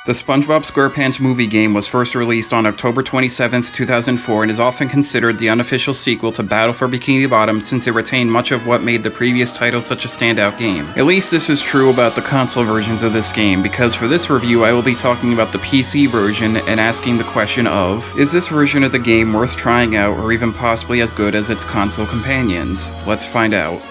The SpongeBob SquarePants Movie Game was first released on October 27, 2004 and is often considered the unofficial sequel to Battle for Bikini Bottom since it retained much of what made the previous title such a standout game. At least this is true about the console versions of this game, because for this review I will be talking about the PC version and asking the question of, is this version of the game worth trying out or even possibly as good as its console companions? Let's find out.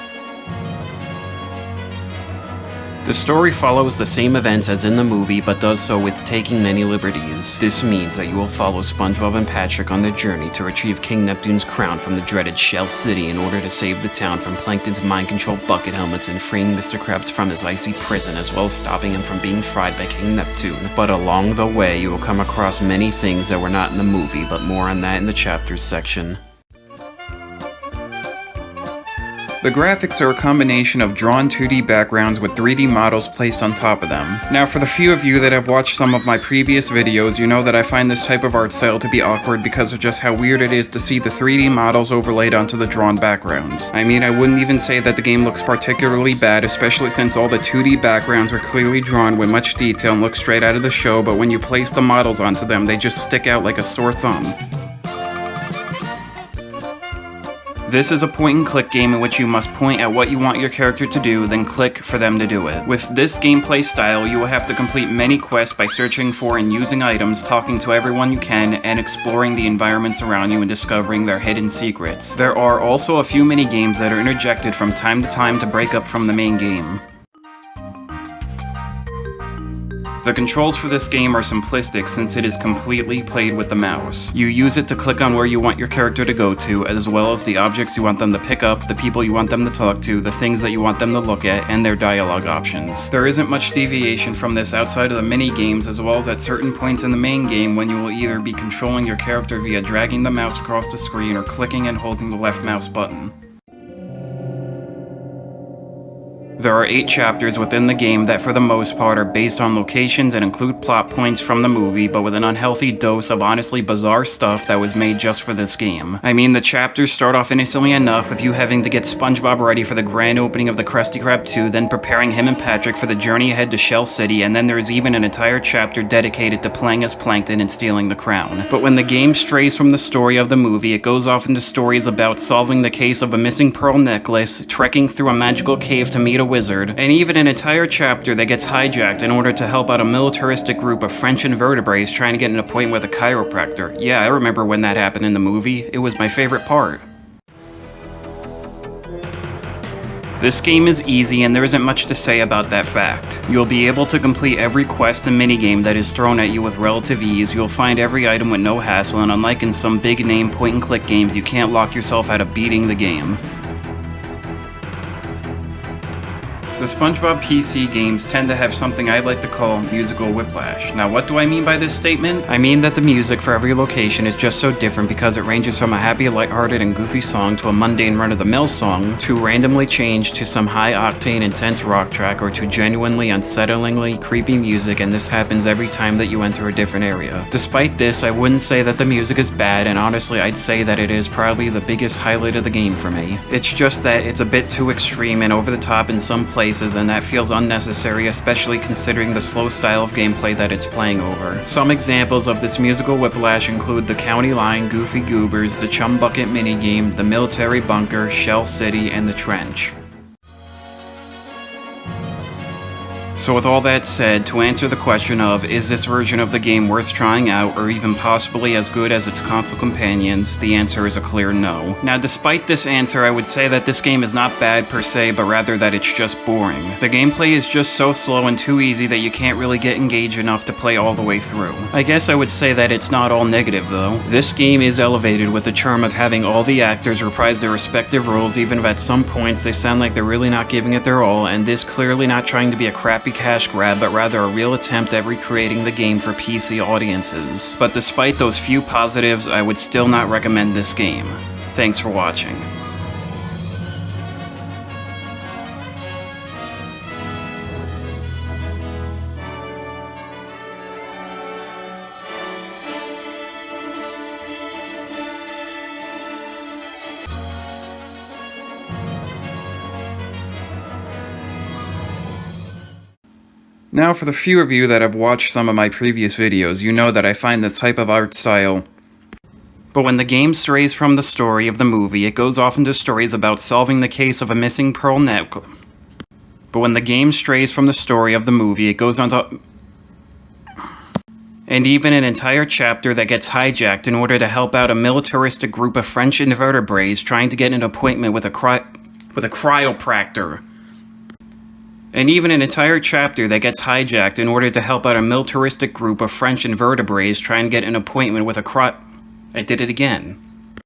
The story follows the same events as in the movie, but does so with taking many liberties. This means that you will follow SpongeBob and Patrick on their journey to retrieve King Neptune's crown from the dreaded Shell City in order to save the town from Plankton's mind-controlled bucket helmets and freeing Mr. Krabs from his icy prison, as well as stopping him from being fried by King Neptune. But along the way, you will come across many things that were not in the movie, but more on that in the chapters section. The graphics are a combination of drawn 2D backgrounds with 3D models placed on top of them. Now, for the few of you that have watched some of my previous videos, you know that I find this type of art style to be awkward because of just how weird it is to see the 3D models overlaid onto the drawn backgrounds. I mean, I wouldn't even say that the game looks particularly bad, especially since all the 2D backgrounds were clearly drawn with much detail and look straight out of the show, but when you place the models onto them, they just stick out like a sore thumb. This is a point-and-click game in which you must point at what you want your character to do, then click for them to do it. With this gameplay style, you will have to complete many quests by searching for and using items, talking to everyone you can, and exploring the environments around you and discovering their hidden secrets. There are also a few mini-games that are interjected from time to time to break up from the main game. The controls for this game are simplistic since it is completely played with the mouse. You use it to click on where you want your character to go to, as well as the objects you want them to pick up, the people you want them to talk to, the things that you want them to look at, and their dialogue options. There isn't much deviation from this outside of the mini-games, as well as at certain points in the main game when you will either be controlling your character via dragging the mouse across the screen or clicking and holding the left mouse button. There are 8 chapters within the game that for the most part are based on locations and include plot points from the movie, but with an unhealthy dose of honestly bizarre stuff that was made just for this game. I mean, the chapters start off innocently enough with you having to get SpongeBob ready for the grand opening of the Krusty Krab 2, then preparing him and Patrick for the journey ahead to Shell City, and then there's even an entire chapter dedicated to playing as Plankton and stealing the crown. But when the game strays from the story of the movie, it goes off into stories about solving the case of a missing pearl necklace, trekking through a magical cave to meet a wizard, and even an entire chapter that gets hijacked in order to help out a militaristic group of French invertebrates trying to get an appointment with a chiropractor. Yeah, I remember when that happened in the movie. It was my favorite part. This game is easy and there isn't much to say about that fact. You'll be able to complete every quest and minigame that is thrown at you with relative ease, you'll find every item with no hassle, and unlike in some big-name point-and-click games, you can't lock yourself out of beating the game. The SpongeBob PC games tend to have something I like to call musical whiplash. Now, what do I mean by this statement? I mean that the music for every location is just so different because it ranges from a happy, lighthearted, and goofy song to a mundane run-of-the-mill song, to randomly change to some high-octane, intense rock track, or to genuinely unsettlingly creepy music, and this happens every time that you enter a different area. Despite this, I wouldn't say that the music is bad, and honestly, I'd say that it is probably the biggest highlight of the game for me. It's just that it's a bit too extreme and over the top in some places, and that feels unnecessary, especially considering the slow style of gameplay that it's playing over. Some examples of this musical whiplash include the County Line, Goofy Goobers, the Chum Bucket minigame, the Military Bunker, Shell City, and the Trench. So with all that said, to answer the question of, is this version of the game worth trying out, or even possibly as good as its console companions, the answer is a clear no. Now, despite this answer, I would say that this game is not bad per se, but rather that it's just boring. The gameplay is just so slow and too easy that you can't really get engaged enough to play all the way through. I guess I would say that it's not all negative though. This game is elevated with the charm of having all the actors reprise their respective roles, even if at some points they sound like they're really not giving it their all, and this clearly not trying to be a crappy cash grab, but rather a real attempt at recreating the game for PC audiences. But despite those few positives, I would still not recommend this game. Thanks for watching. Now, for the few of you that have watched some of my previous videos, you know that I find this type of art style. But when the game strays from the story of the movie, it goes off into stories about solving the case of a missing pearl necklace. But when the game strays from the story of the movie, it goes on to... And even an entire chapter that gets hijacked in order to help out a militaristic group of French invertebrates trying to get an appointment with a cryopractor. And even an entire chapter that gets hijacked in order to help out a militaristic group of French invertebrates trying to get an appointment with a I did it again.